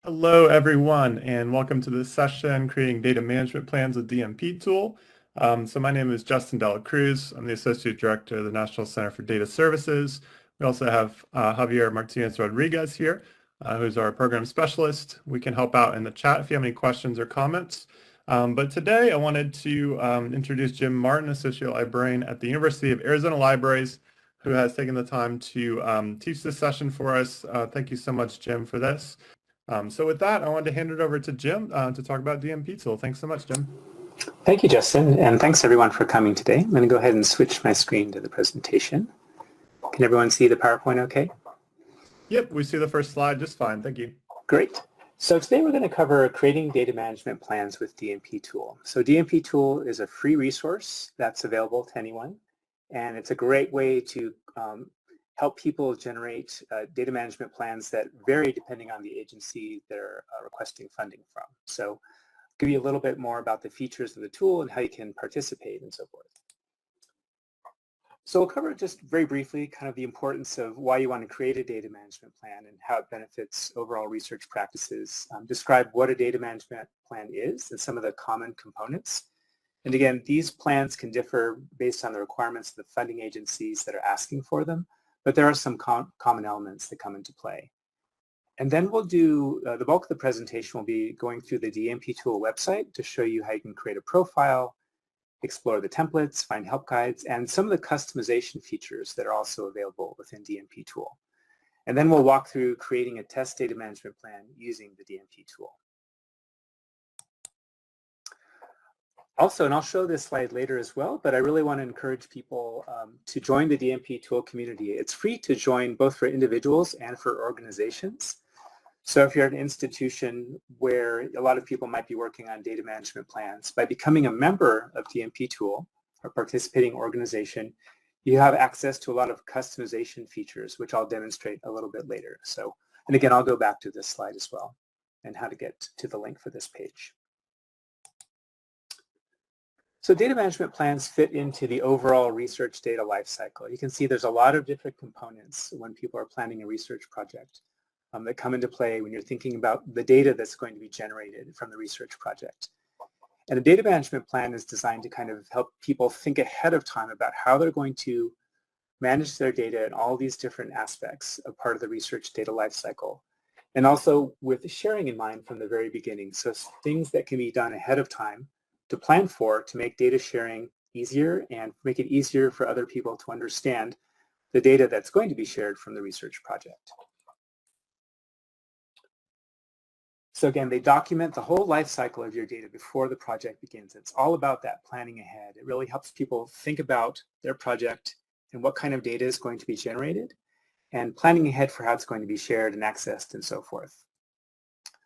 Hello, everyone, and welcome to this session, Creating Data Management Plans with DMPTool. So my name is Justin Dela Cruz. I'm the Associate Director of the National Center for Data Services. We also have Javier Martinez Rodriguez here, who's our program specialist. We can help out in the chat if you have any questions or comments. But today I wanted to introduce Jim Martin, Associate Librarian at the University of Arizona Libraries, who has taken the time to teach this session for us. Thank you so much, Jim, for this. So with that, I wanted to hand it over to Jim to talk about DMPTool. Thanks so much, Jim. Thank you, Justin, and thanks everyone for coming today. I'm going to go ahead and switch my screen to the presentation. Can everyone see the PowerPoint okay? Yep, we see the first slide just fine. Thank you. Great. So today we're going to cover creating data management plans with DMPTool. So DMPTool is a free resource that's available to anyone, and it's a great way to help people generate data management plans that vary depending on the agency they're requesting funding from. So I'll give you a little bit more about the features of the tool and how you can participate and so forth. So we'll cover just very briefly kind of the importance of why you want to create a data management plan and how it benefits overall research practices, describe what a data management plan is and some of the common components. And again, these plans can differ based on the requirements of the funding agencies that are asking for them, but there are some common elements that come into play. And then we'll do, the bulk of the presentation will be going through the DMPTool website to show you how you can create a profile, explore the templates, find help guides, and some of the customization features that are also available within DMPTool. And then we'll walk through creating a test data management plan using the DMPTool. Also, and I'll show this slide later as well, but I really want to encourage people to join the DMPTool community. It's free to join both for individuals and for organizations. So if you're at an institution where a lot of people might be working on data management plans, by becoming a member of DMPTool, or participating organization, you have access to a lot of customization features, which I'll demonstrate a little bit later. So, and again, I'll go back to this slide as well and how to get to the link for this page. So data management plans fit into the overall research data lifecycle. You can see there's a lot of different components when people are planning a research project that come into play when you're thinking about the data that's going to be generated from the research project. And a data management plan is designed to kind of help people think ahead of time about how they're going to manage their data in all these different aspects of part of the research data lifecycle. And also with sharing in mind from the very beginning. So things that can be done ahead of time to plan for, to make data sharing easier and make it easier for other people to understand the data that's going to be shared from the research project. So again, they document the whole life cycle of your data before the project begins. It's all about that planning ahead. It really helps people think about their project and what kind of data is going to be generated and planning ahead for how it's going to be shared and accessed and so forth.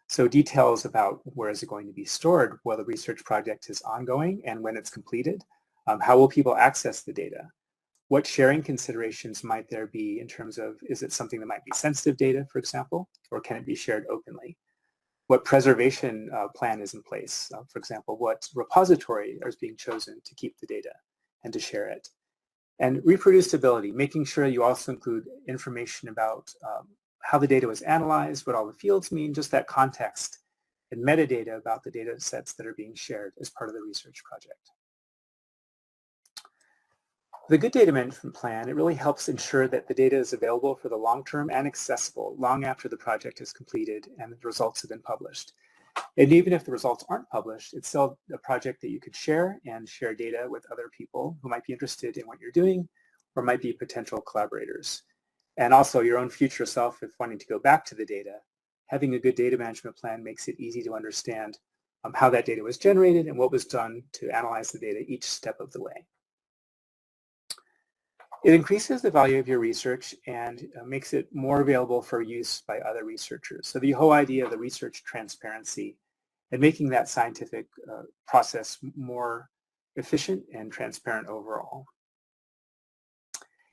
So details about where is it going to be stored while the research project is ongoing and when it's completed. How will people access the data? What sharing considerations might there be in terms of, is it something that might be sensitive data, for example, or can it be shared openly? What preservation plan is in place? For example, what repository is being chosen to keep the data and to share it? And reproducibility, making sure you also include information about how the data was analyzed, what all the fields mean, just that context and metadata about the data sets that are being shared as part of the research project. The good data management plan, it really helps ensure that the data is available for the long term and accessible long after the project is completed and the results have been published. And even if the results aren't published, it's still a project that you could share and share data with other people who might be interested in what you're doing or might be potential collaborators. And also your own future self, if wanting to go back to the data, having a good data management plan makes it easy to understand how that data was generated and what was done to analyze the data each step of the way. It increases the value of your research and makes it more available for use by other researchers. So the whole idea of the research transparency and making that scientific process more efficient and transparent overall.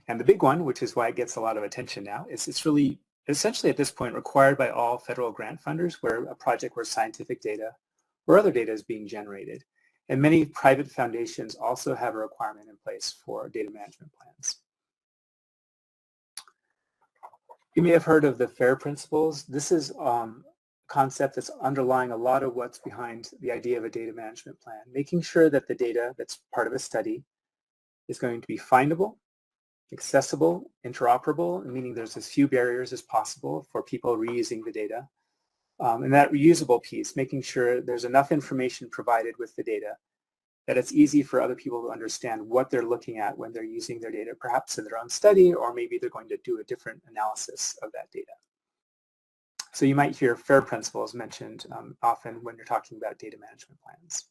And the big one, which is why it gets a lot of attention now, is it's really essentially at this point required by all federal grant funders where a project where scientific data or other data is being generated. And many private foundations also have a requirement in place for data management plans. You may have heard of the FAIR principles. This is concept that's underlying a lot of what's behind the idea of a data management plan, making sure that the data that's part of a study is going to be findable, accessible, interoperable, meaning there's as few barriers as possible for people reusing the data. And that reusable piece, making sure there's enough information provided with the data that it's easy for other people to understand what they're looking at when they're using their data, perhaps in their own study, or maybe they're going to do a different analysis of that data. So you might hear FAIR principles mentioned often when you're talking about data management plans.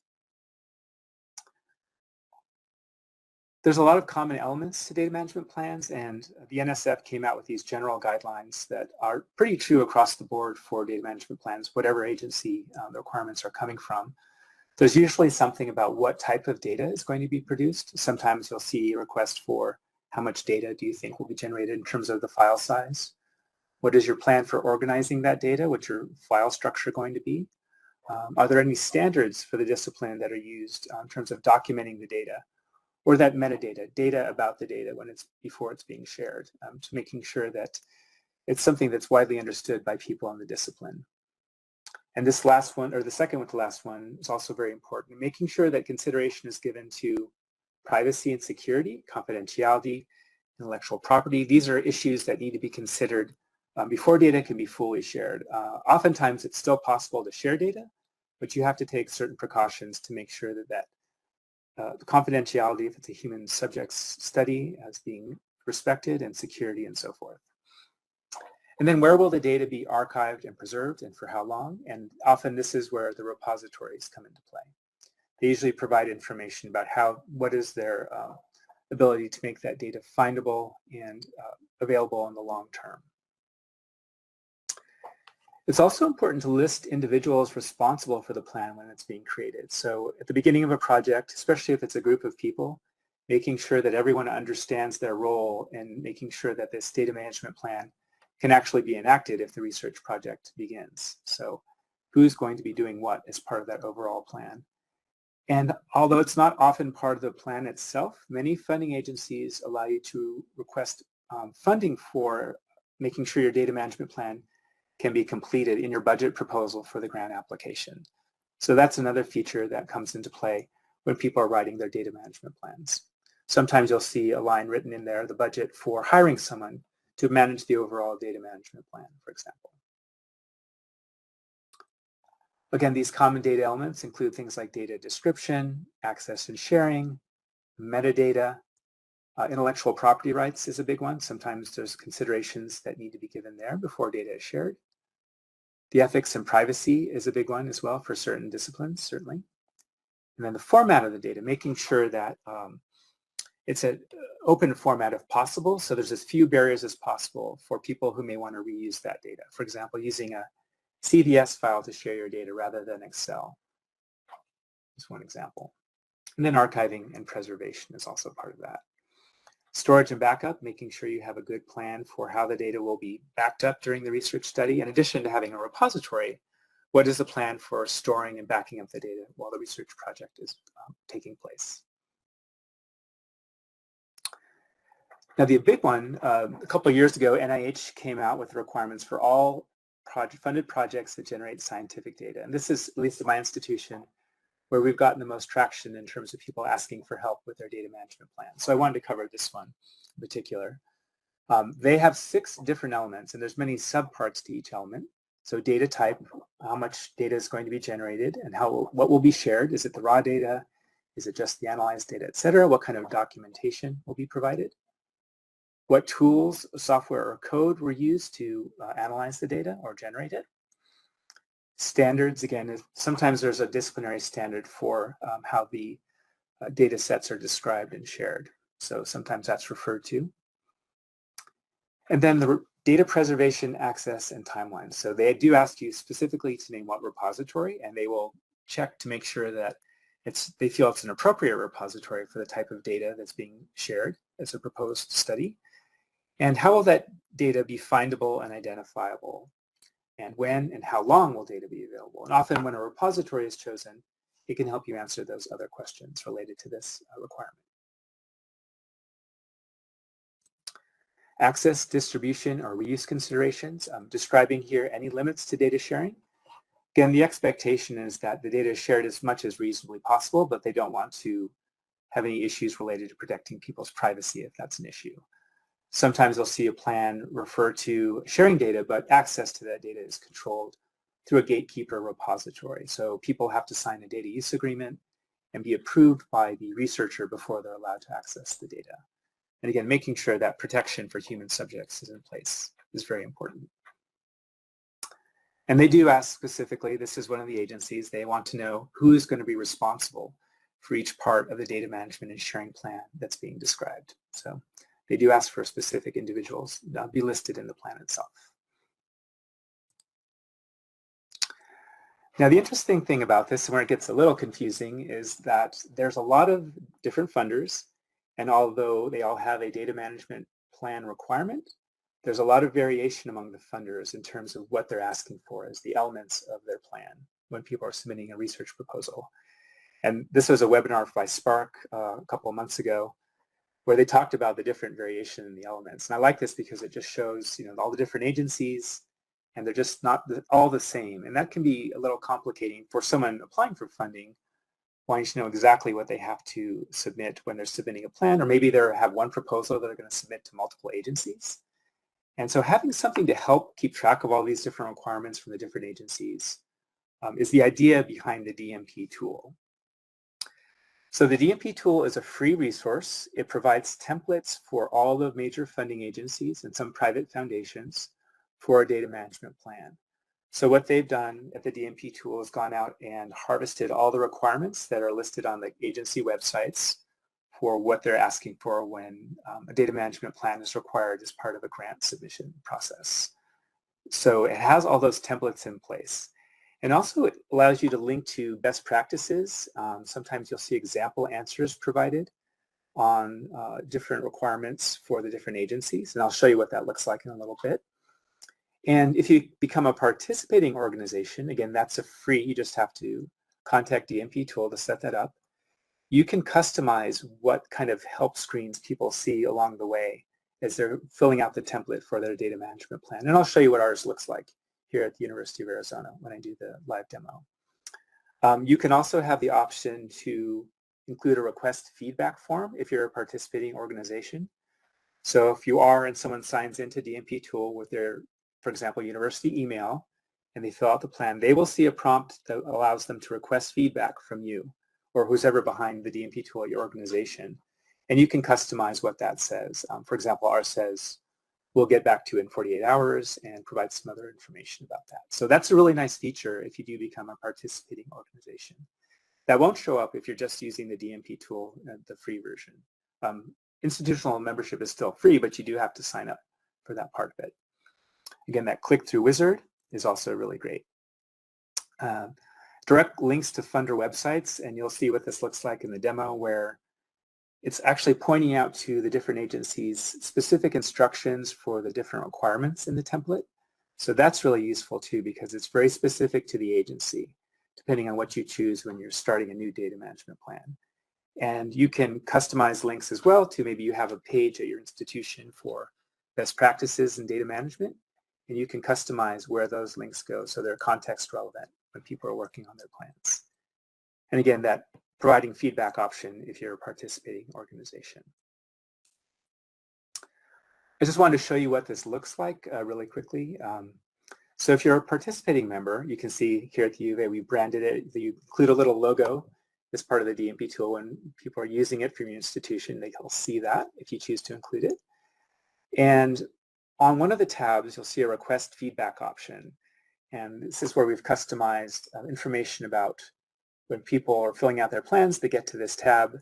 There's a lot of common elements to data management plans, and the NSF came out with these general guidelines that are pretty true across the board for data management plans, whatever agency the requirements are coming from. There's usually something about what type of data is going to be produced. Sometimes you'll see a request for how much data do you think will be generated in terms of the file size? What is your plan for organizing that data? What's your file structure going to be? Are there any standards for the discipline that are used in terms of documenting the data? Or that metadata, data about the data before it's being shared, to making sure that it's something that's widely understood by people in the discipline. And this last one, or the second one to last one, is also very important, making sure that consideration is given to privacy and security, confidentiality, intellectual property. These are issues that need to be considered before data can be fully shared. Oftentimes it's still possible to share data, but you have to take certain precautions to make sure that the confidentiality, if it's a human subjects study, as being respected, and security and so forth. And then where will the data be archived and preserved, and for how long? And often this is where the repositories come into play. They usually provide information about what is their ability to make that data findable and available in the long term. It's also important to list individuals responsible for the plan when it's being created. So at the beginning of a project, especially if it's a group of people, making sure that everyone understands their role and making sure that this data management plan can actually be enacted if the research project begins. So who's going to be doing what as part of that overall plan? And although it's not often part of the plan itself, many funding agencies allow you to request funding for making sure your data management plan can be completed in your budget proposal for the grant application. So that's another feature that comes into play when people are writing their data management plans. Sometimes you'll see a line written in there, the budget for hiring someone to manage the overall data management plan, for example. Again, these common data elements include things like data description, access and sharing, metadata, intellectual property rights is a big one. Sometimes there's considerations that need to be given there before data is shared. The ethics and privacy is a big one as well for certain disciplines, certainly. And then the format of the data, making sure that it's an open format if possible, so there's as few barriers as possible for people who may want to reuse that data. For example, using a CVS file to share your data rather than Excel is one example. And then archiving and preservation is also part of that. Storage and backup, making sure you have a good plan for how the data will be backed up during the research study. In addition to having a repository, what is the plan for storing and backing up the data while the research project is taking place? Now the big one, a couple of years ago, NIH came out with requirements for all funded projects that generate scientific data. And this is, at least at my institution, where we've gotten the most traction in terms of people asking for help with their data management plan. So I wanted to cover this one in particular. They have 6 different elements, and there's many subparts to each element. So data type, how much data is going to be generated, and what will be shared. Is it the raw data? Is it just the analyzed data, et cetera? What kind of documentation will be provided? What tools, software, or code were used to analyze the data or generate it? Standards, again, sometimes there's a disciplinary standard for how the data sets are described and shared. So sometimes that's referred to. And then the data preservation, access, and timelines. So they do ask you specifically to name what repository, and they will check to make sure that they feel it's an appropriate repository for the type of data that's being shared as a proposed study. And how will that data be findable and identifiable? And when and how long will data be available? And often when a repository is chosen, it can help you answer those other questions related to this requirement. Access, distribution, or reuse considerations. I'm describing here any limits to data sharing. Again, the expectation is that the data is shared as much as reasonably possible, but they don't want to have any issues related to protecting people's privacy if that's an issue. Sometimes they'll see a plan refer to sharing data, but access to that data is controlled through a gatekeeper repository. So people have to sign a data use agreement and be approved by the researcher before they're allowed to access the data. And again, making sure that protection for human subjects is in place is very important. And they do ask specifically, this is one of the agencies, they want to know who is going to be responsible for each part of the data management and sharing plan that's being described. So they do ask for specific individuals be listed in the plan itself. Now, the interesting thing about this, and where it gets a little confusing, is that there's a lot of different funders, and although they all have a data management plan requirement, there's a lot of variation among the funders in terms of what they're asking for as the elements of their plan when people are submitting a research proposal. And this was a webinar by Spark a couple of months ago where they talked about the different variation in the elements. And I like this because it just shows, all the different agencies, and they're just not all the same. And that can be a little complicating for someone applying for funding, wanting to know exactly what they have to submit when they're submitting a plan, or maybe they have one proposal that they're going to submit to multiple agencies. And so having something to help keep track of all these different requirements from the different agencies is the idea behind the DMP tool. So the DMP tool is a free resource. It provides templates for all the major funding agencies and some private foundations for a data management plan. So what they've done at the DMP tool is gone out and harvested all the requirements that are listed on the agency websites for what they're asking for when a data management plan is required as part of a grant submission process. So it has all those templates in place. And also it allows you to link to best practices. Sometimes you'll see example answers provided on different requirements for the different agencies. And I'll show you what that looks like in a little bit. And if you become a participating organization, again, that's a free, you just have to contact DMPTool to set that up. You can customize what kind of help screens people see along the way as they're filling out the template for their data management plan. And I'll show you what ours looks like here at the University of Arizona when I do the live demo. You can also have the option to include a request feedback form if you're a participating organization. So if you are and someone signs into DMPTool with their, for example, university email, and they fill out the plan, they will see a prompt that allows them to request feedback from you or who's ever behind the DMPTool at your organization. And you can customize what that says. For example, ours says, we'll get back to you in 48 hours and provide some other information about that. So that's a really nice feature if you do become a participating organization. That won't show up if you're just using the DMP tool, the free version. Institutional membership is still free, but you do have to sign up for that part of it. Again, that click-through wizard is also really great. Direct links to funder websites, and you'll see what this looks like in the demo where it's actually pointing out to the different agencies specific instructions for the different requirements in the template. So that's really useful too because it's very specific to the agency depending on what you choose when you're starting a new data management plan. And you can customize links as well to maybe you have a page at your institution for best practices in data management, and you can customize where those links go so they're context relevant when people are working on their plans. And again, that providing feedback option if you're a participating organization. I just wanted to show you what this looks like really quickly. So if you're a participating member, you can see here at the U of A, we branded it. You include a little logo as part of the DMP tool. When people are using it from your institution, they'll see that if you choose to include it. And on one of the tabs, you'll see a request feedback option. And this is where we've customized information about when people are filling out their plans, they get to this tab.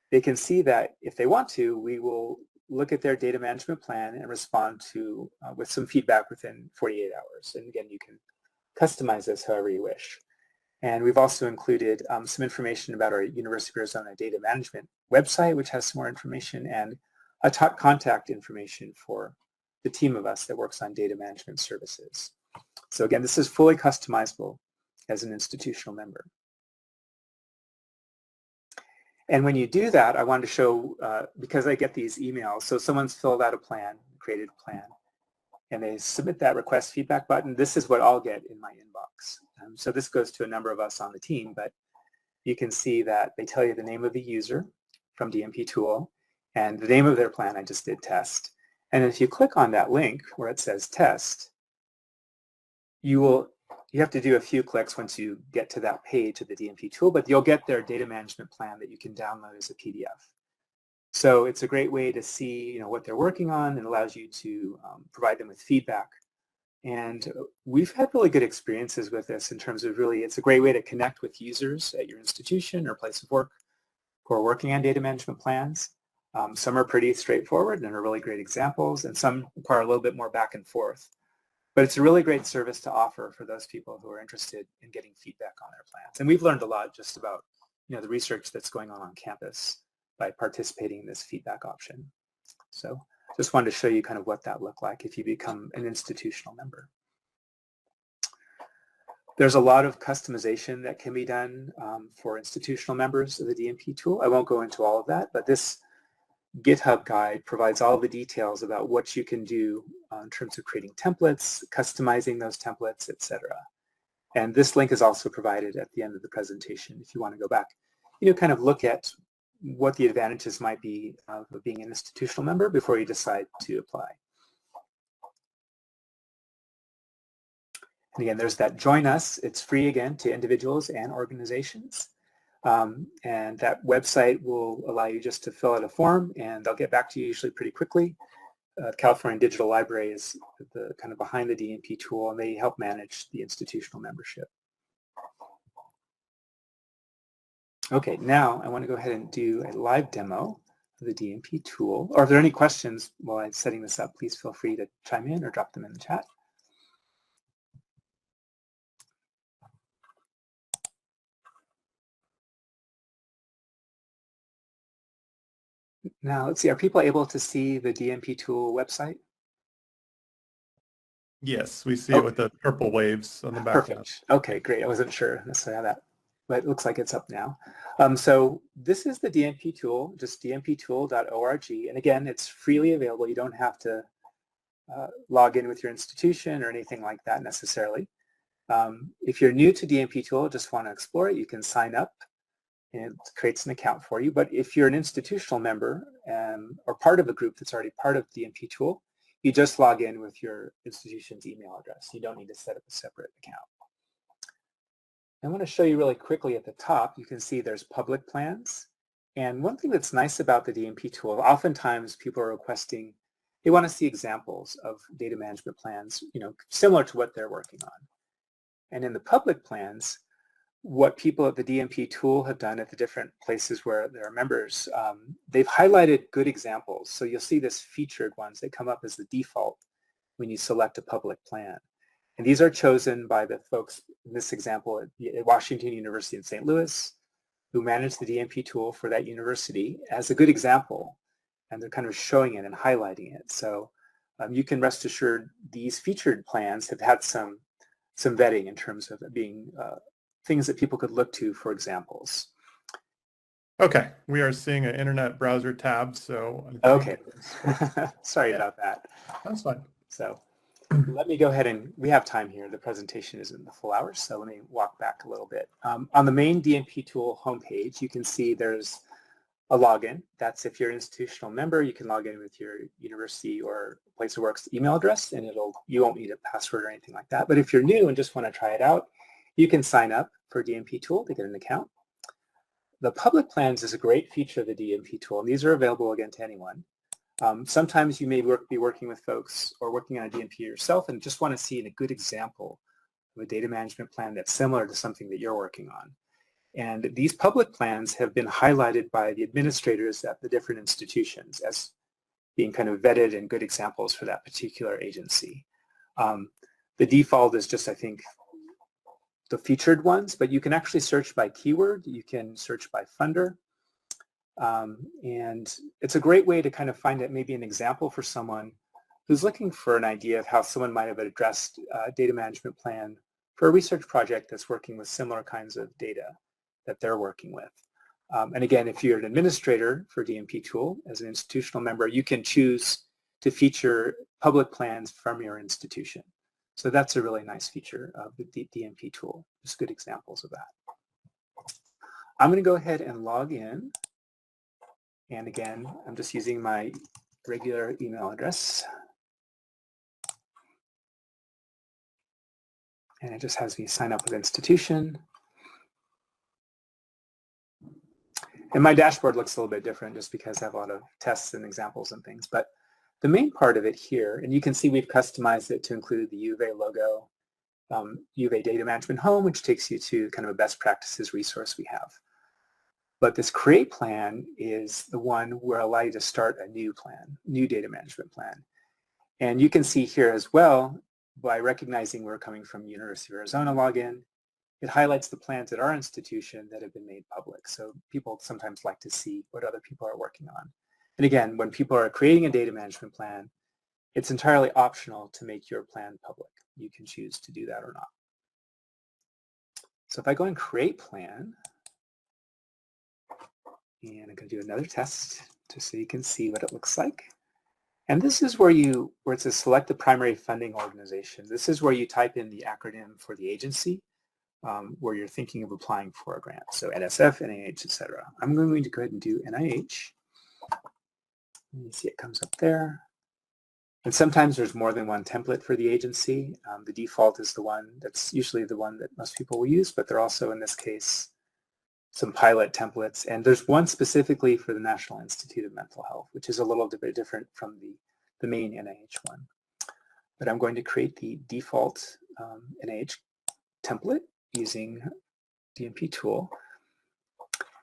They can see that if they want to, we will look at their data management plan and respond to with some feedback within 48 hours. And again, you can customize this however you wish. And we've also included some information about our University of Arizona data management website, which has some more information, and a contact information for the team of us that works on data management services. So again, this is fully customizable as an institutional member. And when you do that, I wanted to show, because I get these emails, so someone's filled out a plan, created a plan. and they submit that request feedback button. This is what I'll get in my inbox. So this goes to a number of us on the team, but you can see that they tell you the name of the user from DMPTool and the name of their plan. I just did test. And if you click on that link where it says test, you have to do a few clicks once you get to that page of the DMPTool, but you'll get their data management plan that you can download as a PDF. So it's a great way to see what they're working on, and allows you to provide them with feedback. And we've had really good experiences with this in terms of it's a great way to connect with users at your institution or place of work who are working on data management plans. Some are pretty straightforward and are really great examples, and some require a little bit more back and forth. But it's a really great service to offer for those people who are interested in getting feedback on their plans. And we've learned a lot just about the research that's going on campus by participating in this feedback option. So just wanted to show you kind of what that looked like if you become an institutional member. There's a lot of customization that can be done for institutional members of the DMPTool. I won't go into all of that, but this GitHub guide provides all the details about what you can do in terms of creating templates, customizing those templates, etc. And this link is also provided at the end of the presentation if you want to go back, kind of look at what the advantages might be of being an institutional member before you decide to apply. And again, there's that Join Us. It's free again to individuals and organizations. And that website will allow you just to fill out a form, and they'll get back to you usually pretty quickly. California Digital Library is the kind of behind the DMPTool, and they help manage the institutional membership. Okay, now I want to go ahead and do a live demo of the DMPTool. Or if there are any questions while I'm setting this up, please feel free to chime in or drop them in the chat. Now, let's see, are people able to see the DMPTool website? Yes, we see it with the purple waves on the background. Perfect. Okay, great. I wasn't sure necessarily how that, but it looks like it's up now. So this is the DMPTool, just dmptool.org. And again, it's freely available. You don't have to log in with your institution or anything like that necessarily. If you're new to DMPTool, just want to explore it, you can sign up and it creates an account for you. But if you're an institutional member or part of a group that's already part of DMPTool, you just log in with your institution's email address. You don't need to set up a separate account. I want to show you really quickly at the top, you can see there's public plans. And one thing that's nice about the DMPTool, oftentimes people are requesting, they want to see examples of data management plans, similar to what they're working on. And in the public plans, what people at the DMPTool have done at the different places where there are members, they've highlighted good examples. So you'll see this featured ones that come up as the default when you select a public plan. And these are chosen by the folks, in this example, at Washington University in St. Louis, who manage the DMPTool for that university as a good example. And they're kind of showing it and highlighting it. So you can rest assured these featured plans have had some vetting in terms of being things that people could look to for examples. Okay, we are seeing an internet browser tab, so. Okay, sorry about that. That's fine. So let me go ahead and, we have time here. The presentation isn't the full hour, so let me walk back a little bit. On the main DMPTool homepage, you can see there's a login. That's if you're an institutional member, you can log in with your university or place of work's email address, and you won't need a password or anything like that. But if you're new and just want to try it out, you can sign up for DMPTool to get an account. The public plans is a great feature of the DMPTool, and these are available again to anyone. Sometimes you may be working with folks or working on a DMP yourself and just want to see a good example of a data management plan that's similar to something that you're working on. And these public plans have been highlighted by the administrators at the different institutions as being kind of vetted and good examples for that particular agency. The default is just, I think, the featured ones, but you can actually search by keyword. You can search by funder. And it's a great way to kind of find maybe an example for someone who's looking for an idea of how someone might have addressed a data management plan for a research project that's working with similar kinds of data that they're working with. And again, if you're an administrator for DMPTool as an institutional member, you can choose to feature public plans from your institution. So that's a really nice feature of the DMP tool. Just good examples of that. I'm going to go ahead and log in. And again, I'm just using my regular email address. And it just has me sign up with institution. And my dashboard looks a little bit different just because I have a lot of tests and examples and things. But the main part of it here, and you can see we've customized it to include the U of A logo, U of A Data Management Home, which takes you to kind of a best practices resource we have. But this create plan is the one where allow you to start a new plan, new data management plan. And you can see here as well, by recognizing we're coming from University of Arizona login, it highlights the plans at our institution that have been made public. So people sometimes like to see what other people are working on. And again, when people are creating a data management plan, it's entirely optional to make your plan public. You can choose to do that or not. So if I go and create plan, and I'm going to do another test just so you can see what it looks like. And this is where it says select the primary funding organization. This is where you type in the acronym for the agency where you're thinking of applying for a grant. So NSF, NIH, etc. I'm going to go ahead and do NIH. You see it comes up there. And sometimes there's more than one template for the agency. The default is the one that's usually the one that most people will use, but there are also, in this case, some pilot templates. And there's one specifically for the National Institute of Mental Health, which is a little bit different from the main NIH one. But I'm going to create the default NIH template using DMPTool.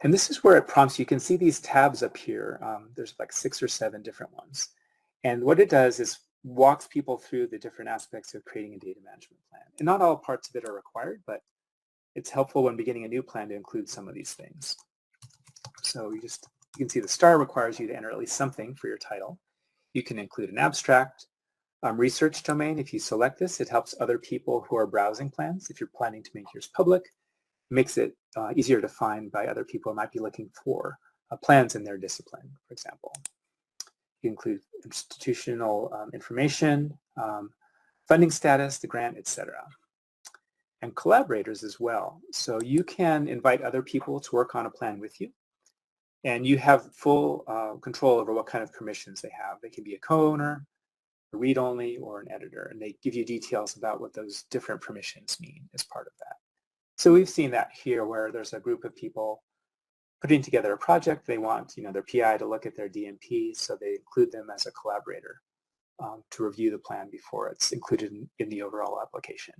And this is where it prompts, you can see these tabs up here. There's like 6 or 7 different ones. And what it does is walks people through the different aspects of creating a data management plan. And not all parts of it are required, but it's helpful when beginning a new plan to include some of these things. So you can see the star requires you to enter at least something for your title. You can include an abstract. Research domain, if you select this, it helps other people who are browsing plans. If you're planning to make yours public, it makes it easier to find by other people who might be looking for plans in their discipline, for example. You include institutional information, funding status, the grant, etc. And collaborators as well. So you can invite other people to work on a plan with you. And you have full control over what kind of permissions they have. They can be a co-owner, a read-only, or an editor. And they give you details about what those different permissions mean as part of that. So we've seen that here where there's a group of people putting together a project. They want their PI to look at their DMP, so they include them as a collaborator to review the plan before it's included in the overall application.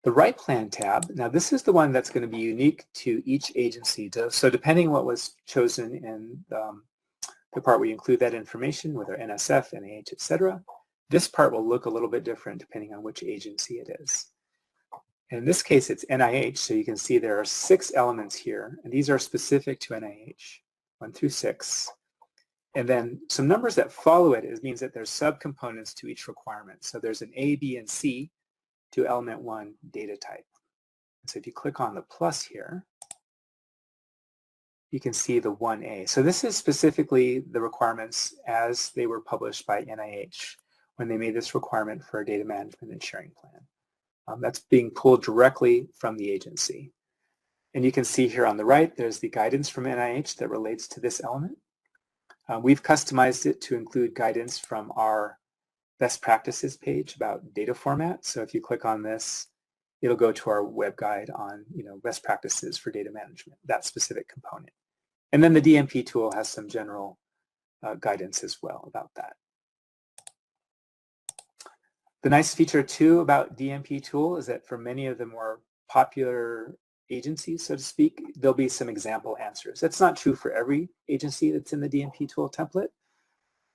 The Write Plan tab, now this is the one that's going to be unique to each agency. So depending on what was chosen in the part where you include that information, whether NSF, NIH, etc., this part will look a little bit different depending on which agency it is. In this case, it's NIH, so you can see there are 6 elements here, and these are specific to NIH, 1 through 6. And then some numbers that follow it means that there's subcomponents to each requirement. So there's an A, B, and C to element 1 data type. So if you click on the plus here, you can see the 1A. So this is specifically the requirements as they were published by NIH when they made this requirement for a data management and sharing plan. That's being pulled directly from the agency. And you can see here on the right, there's the guidance from NIH that relates to this element. We've customized it to include guidance from our best practices page about data format. So if you click on this, it'll go to our web guide on best practices for data management, that specific component. And then the DMP tool has some general guidance as well about that. The nice feature too about DMPTool is that for many of the more popular agencies, so to speak, there'll be some example answers. That's not true for every agency that's in the DMPTool template,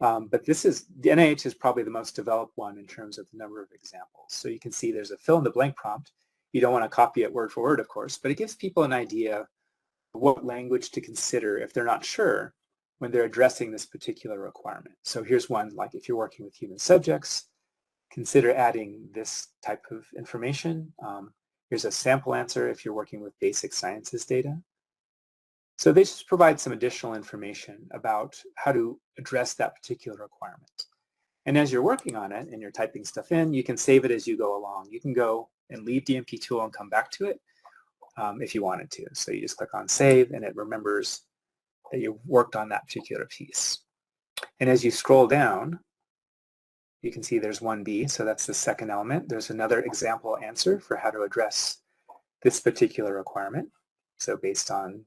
but the NIH is probably the most developed one in terms of the number of examples. So you can see there's a fill in the blank prompt. You don't want to copy it word for word, of course, but it gives people an idea of what language to consider if they're not sure when they're addressing this particular requirement. So here's one, like if you're working with human subjects, consider adding this type of information. Here's a sample answer if you're working with basic sciences data. So they just provide some additional information about how to address that particular requirement. And as you're working on it and you're typing stuff in, you can save it as you go along. You can go and leave DMPTool and come back to it if you wanted to. So you just click on save and it remembers that you worked on that particular piece. And as you scroll down, you can see there's 1B, so that's the second element. There's another example answer for how to address this particular requirement. So based on,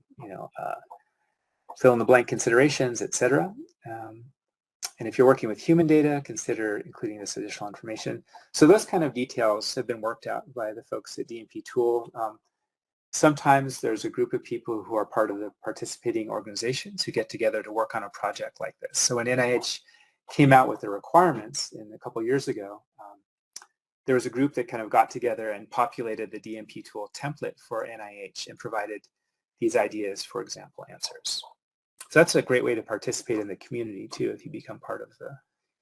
fill in the blank considerations, etc. And if you're working with human data, consider including this additional information. So those kind of details have been worked out by the folks at DMPTool. Sometimes there's a group of people who are part of the participating organizations who get together to work on a project like this. So when NIH came out with the requirements a couple years ago, there was a group that kind of got together and populated the DMPTool template for NIH and provided these ideas for example answers. So that's a great way to participate in the community too if you become part of the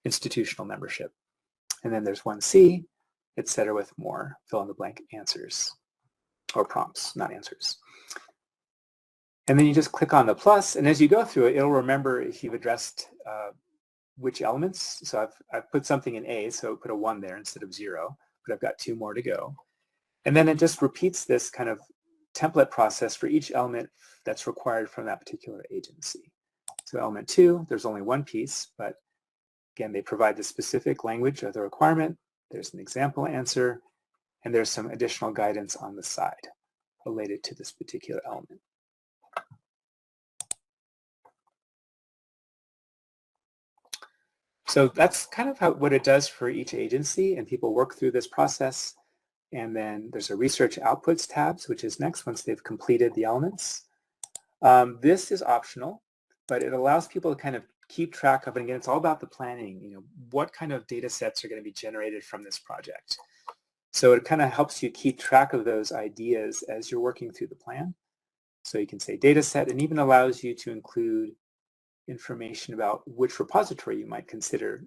institutional membership. And then there's 1C, etc. with more fill in the blank answers or prompts, not answers. And then you just click on the plus, and as you go through it, it'll remember if you've addressed which elements. So I've put something in A, so put a 1 there instead of 0, but I've got 2 more to go. And then it just repeats this kind of template process for each element that's required from that particular agency. So element 2, there's only 1 piece, but again, they provide the specific language of the requirement. There's an example answer, and there's some additional guidance on the side related to this particular element. So that's kind of what it does for each agency, and people work through this process. And then there's a research outputs tabs, which is next once they've completed the elements. This is optional, but it allows people to kind of keep track of, and again, it's all about the planning, what kind of data sets are going to be generated from this project. So it kind of helps you keep track of those ideas as you're working through the plan. So you can say data set, and even allows you to include information about which repository you might consider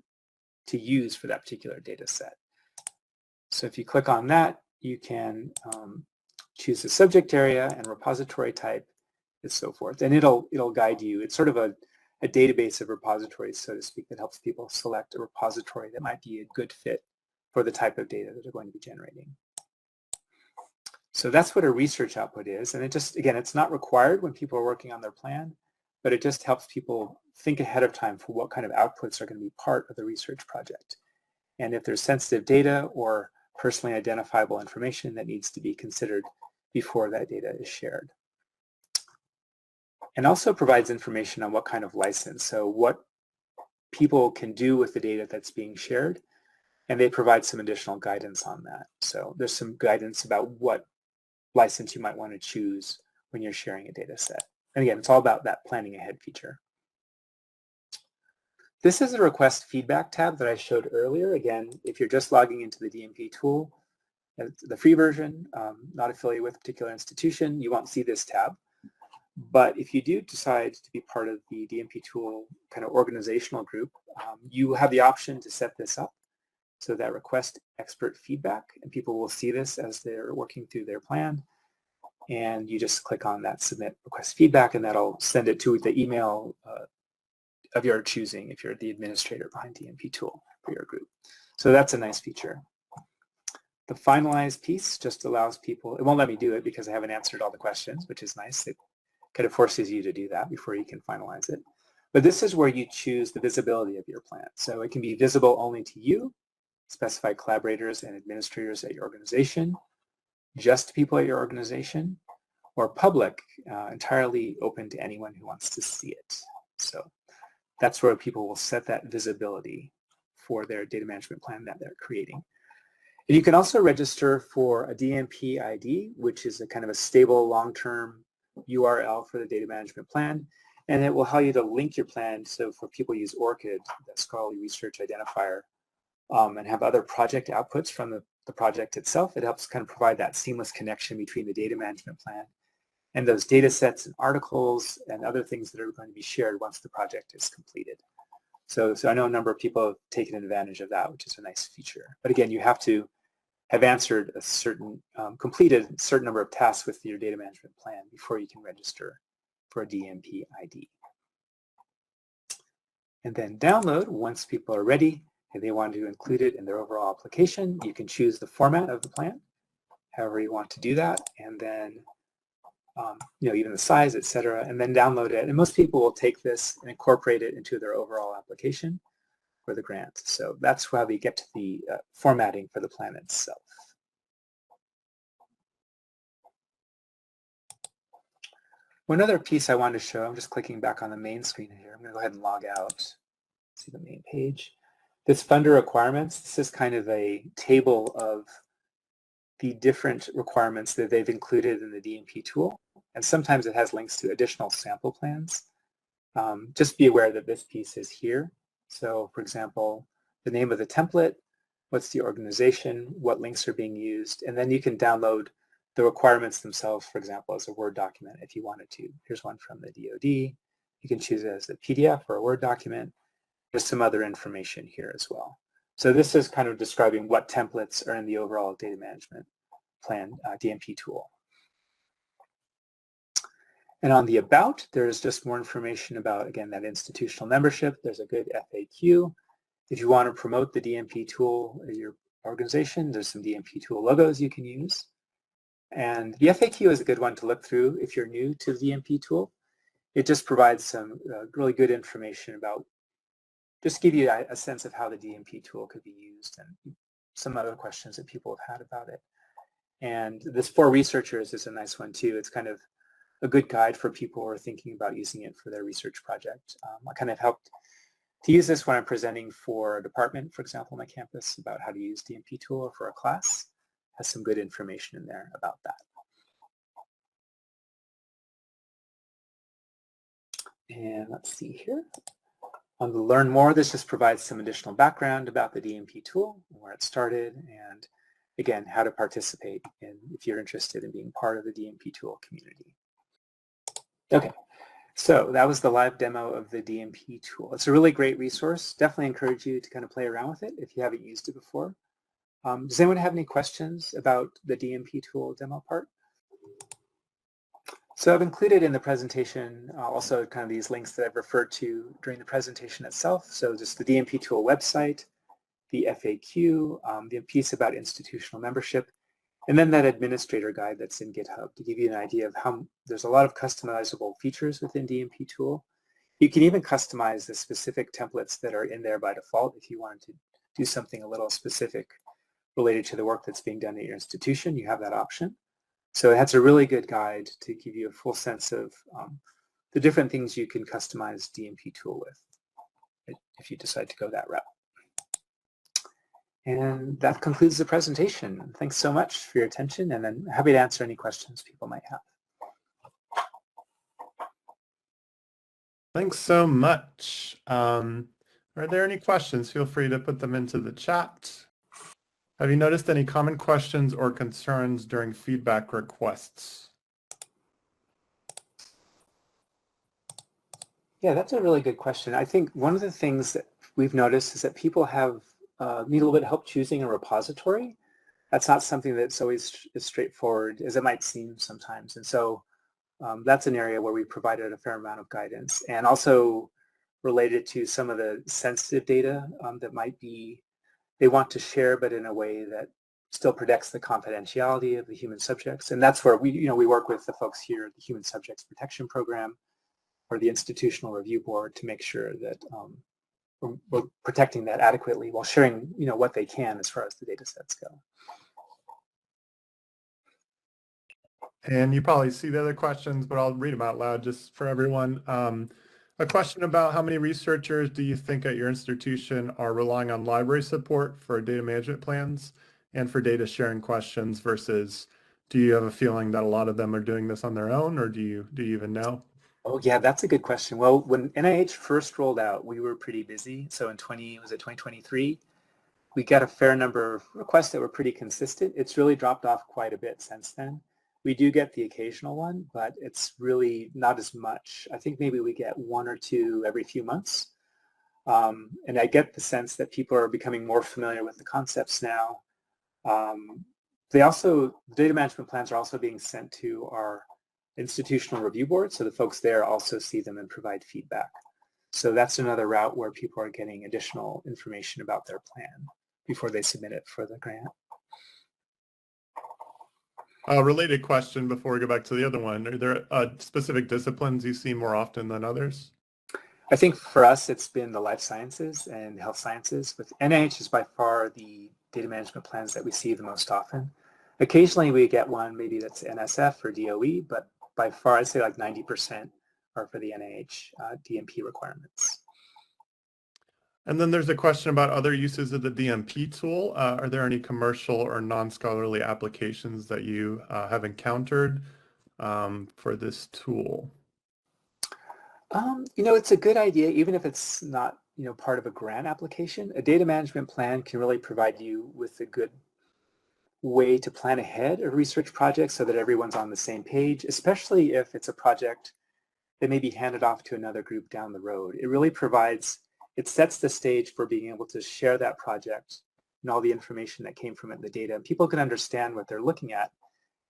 to use for that particular data set. So if you click on that, you can choose the subject area and repository type and so forth. And it'll guide you. It's sort of a database of repositories, so to speak, that helps people select a repository that might be a good fit for the type of data that they're going to be generating. So that's what a research output is. And it just, again, it's not required when people are working on their plan, but it just helps people think ahead of time for what kind of outputs are going to be part of the research project. And if there's sensitive data or personally identifiable information that needs to be considered before that data is shared. And also provides information on what kind of license, so what people can do with the data that's being shared, and they provide some additional guidance on that. So there's some guidance about what license you might want to choose when you're sharing a data set. And again, it's all about that planning ahead feature. This is a request feedback tab that I showed earlier. Again, if you're just logging into the DMPTool, the free version, not affiliated with a particular institution, you won't see this tab. But if you do decide to be part of the DMPTool kind of organizational group, you have the option to set this up so that request expert feedback, and people will see this as they're working through their plan. And you just click on that submit request feedback, and that'll send it to the email of your choosing if you're the administrator behind DMPTool for your group. So that's a nice feature. The finalize piece just allows people, it won't let me do it because I haven't answered all the questions, which is nice. It kind of forces you to do that before you can finalize it. But this is where you choose the visibility of your plan. So it can be visible only to you, specified collaborators and administrators at your organization, just people at your organization, or public, entirely open to anyone who wants to see it. So that's where people will set that visibility for their data management plan that they're creating. And you can also register for a DMP ID, which is a kind of a stable long-term URL for the data management plan, and it will allow you to link your plan. So for people who use ORCID, the Scholarly Research Identifier, and have other project outputs from the project itself, it helps kind of provide that seamless connection between the data management plan and those data sets and articles and other things that are going to be shared once the project is completed. So I know a number of people have taken advantage of that, which is a nice feature. But again, you have to have answered a certain, completed a certain number of tasks with your data management plan before you can register for a DMP ID. And then download, once people are ready and they want to include it in their overall application, you can choose the format of the plan, however you want to do that, and then even the size, etc., and then download it. And most people will take this and incorporate it into their overall application for the grant. So that's how we get to the formatting for the plan itself. One other piece I wanted to show, I'm just clicking back on the main screen here. I'm going to go ahead and log out, see the main page. This funder requirements, this is kind of a table of the different requirements that they've included in the DMP tool. And sometimes it has links to additional sample plans. Just be aware that this piece is here. So for example, the name of the template, what's the organization, what links are being used, and then you can download the requirements themselves, for example, as a Word document if you wanted to. Here's one from the DoD. You can choose it as a PDF or a Word document. There's some other information here as well. So this is kind of describing what templates are in the overall data management plan DMP tool. And on the about, there's just more information about, again, that institutional membership. There's a good FAQ. If you want to promote the DMP tool in your organization, there's some DMP tool logos you can use. And the FAQ is a good one to look through if you're new to the DMP tool. It just provides some really good information about, just give you a sense of how the DMP tool could be used and some other questions that people have had about it. And this for researchers is a nice one too. It's kind of a good guide for people who are thinking about using it for their research project. I kind of helped to use this when I'm presenting for a department, for example, on my campus, about how to use DMP tool or for a class. Has some good information in there about that. And let's see here. On the Learn More, this just provides some additional background about the DMP tool, where it started, and again, how to participate if you're interested in being part of the DMP tool community. Okay, so that was the live demo of the DMP tool. It's a really great resource. Definitely encourage you to kind of play around with it if you haven't used it before. Does anyone have any questions about the DMP tool demo part? So I've included in the presentation also kind of these links that I've referred to during the presentation itself. So just the DMP tool website, the FAQ, the piece about institutional membership, and then that administrator guide that's in GitHub to give you an idea of how there's a lot of customizable features within DMP tool. You can even customize the specific templates that are in there by default if you wanted to do something a little specific related to the work that's being done at your institution. You have that option. So it has a really good guide to give you a full sense of the different things you can customize DMP tool with if you decide to go that route. And that concludes the presentation. Thanks so much for your attention, and I'm happy to answer any questions people might have. Thanks so much. Are there any questions? Feel free to put them into the chat. Have you noticed any common questions or concerns during feedback requests? Yeah, that's a really good question. I think one of the things that we've noticed is that people have need a little bit of help choosing a repository. That's not something that's always as straightforward as it might seem sometimes. And so that's an area where we provided a fair amount of guidance, and also related to some of the sensitive data that might be they want to share, but in a way that still protects the confidentiality of the human subjects. And that's where we work with the folks here at the Human Subjects Protection Program or the Institutional Review Board to make sure that we're protecting that adequately while sharing, what they can as far as the data sets go. And you probably see the other questions, but I'll read them out loud just for everyone. A question about how many researchers do you think at your institution are relying on library support for data management plans and for data sharing questions versus do you have a feeling that a lot of them are doing this on their own, or do you even know? Oh yeah, that's a good question. Well, when NIH first rolled out, we were pretty busy. So in 2023, we got a fair number of requests that were pretty consistent. It's really dropped off quite a bit since then. We do get the occasional one, but it's really not as much. I think maybe we get one or two every few months. And I get the sense that people are becoming more familiar with the concepts now. Data management plans are also being sent to our institutional review board, so the folks there also see them and provide feedback. So that's another route where people are getting additional information about their plan before they submit it for the grant. A related question before we go back to the other one. Are there specific disciplines you see more often than others? I think for us, it's been the life sciences and health sciences. With NIH is by far the data management plans that we see the most often. Occasionally we get one maybe that's NSF or DOE, but by far I'd say like 90% are for the NIH DMP requirements. And then there's a question about other uses of the DMP tool. Are there any commercial or non-scholarly applications that you have encountered for this tool? It's a good idea, even if it's not, part of a grant application. A data management plan can really provide you with a good way to plan ahead a research project so that everyone's on the same page, especially if it's a project that may be handed off to another group down the road. It really it sets the stage for being able to share that project and all the information that came from it, the data. And people can understand what they're looking at.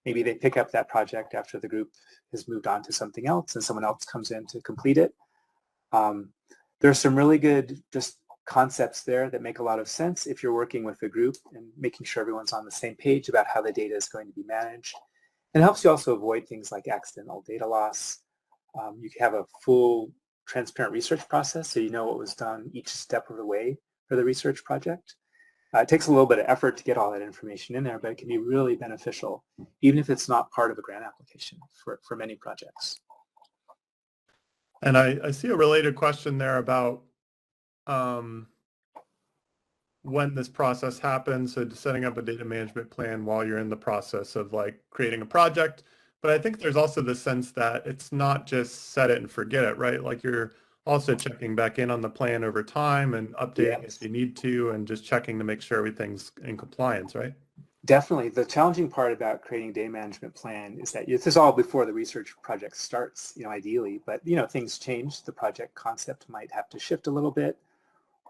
Maybe they pick up that project after the group has moved on to something else and someone else comes in to complete it. There's some really good just concepts there that make a lot of sense if you're working with a group and making sure everyone's on the same page about how the data is going to be managed. And it helps you also avoid things like accidental data loss. You can have a full transparent research process so you know what was done each step of the way for the research project. It takes a little bit of effort to get all that information in there, but it can be really beneficial, even if it's not part of a grant application for many projects. And I see a related question there about when this process happens, so setting up a data management plan while you're in the process of like creating a project. But I think there's also the sense that it's not just set it and forget it, right? Like you're also checking back in on the plan over time and updating if you need to, and just checking to make sure everything's in compliance, right? Definitely. The challenging part about creating a data management plan is that this is all before the research project starts, ideally, but things change. The project concept might have to shift a little bit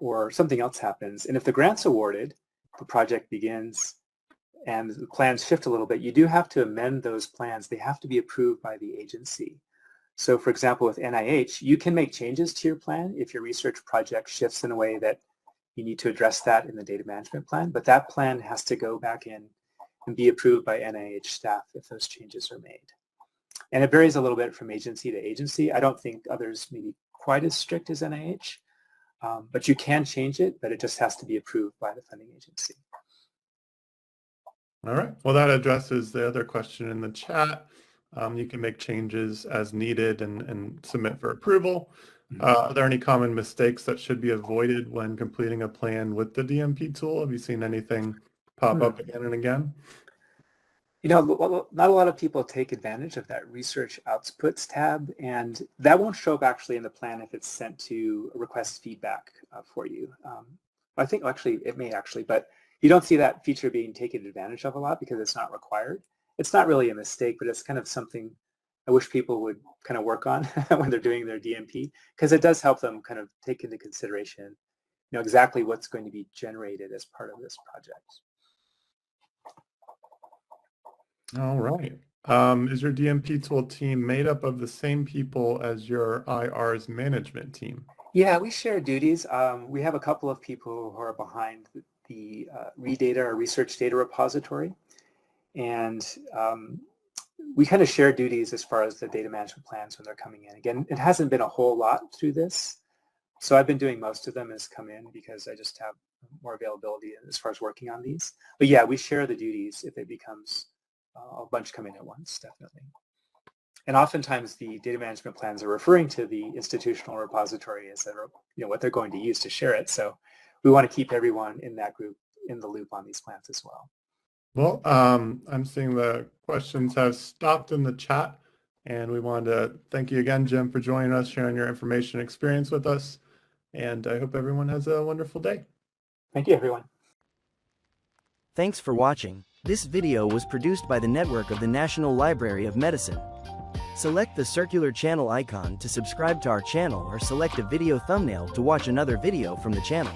or something else happens. And if the grant's awarded, the project begins and the plans shift a little bit, you do have to amend those plans. They have to be approved by the agency. So for example, with NIH, you can make changes to your plan if your research project shifts in a way that you need to address that in the data management plan, but that plan has to go back in and be approved by NIH staff if those changes are made. And it varies a little bit from agency to agency. I don't think others may be quite as strict as NIH, but you can change it, but it just has to be approved by the funding agency. All right. Well, that addresses the other question in the chat. You can make changes as needed and submit for approval. Are there any common mistakes that should be avoided when completing a plan with the DMP tool? Have you seen anything pop up again and again? Not a lot of people take advantage of that research outputs tab, and that won't show up actually in the plan if it's sent to request feedback for you. I think actually it may actually, but you don't see that feature being taken advantage of a lot because it's not required. It's not really a mistake, but it's kind of something I wish people would kind of work on when they're doing their DMP, because it does help them kind of take into consideration, exactly what's going to be generated as part of this project. All right. Is your DMP tool team made up of the same people as your IR's management team? Yeah, we share duties. We have a couple of people who are behind the ReData or research data repository. And we kind of share duties as far as the data management plans when they're coming in. Again, it hasn't been a whole lot through this. So I've been doing most of them as come in because I just have more availability as far as working on these. But yeah, we share the duties if it becomes a bunch come in at once, definitely. And oftentimes the data management plans are referring to the institutional repository as what they're going to use to share it. So we want to keep everyone in that group in the loop on these plans as well. Well, I'm seeing the questions have stopped in the chat, and we wanted to thank you again, Jim, for joining us, sharing your information and experience with us, and I hope everyone has a wonderful day. Thank you, everyone. Thanks for watching. This video was produced by the network of the National Library of Medicine. Select the circular channel icon to subscribe to our channel or select a video thumbnail to watch another video from the channel.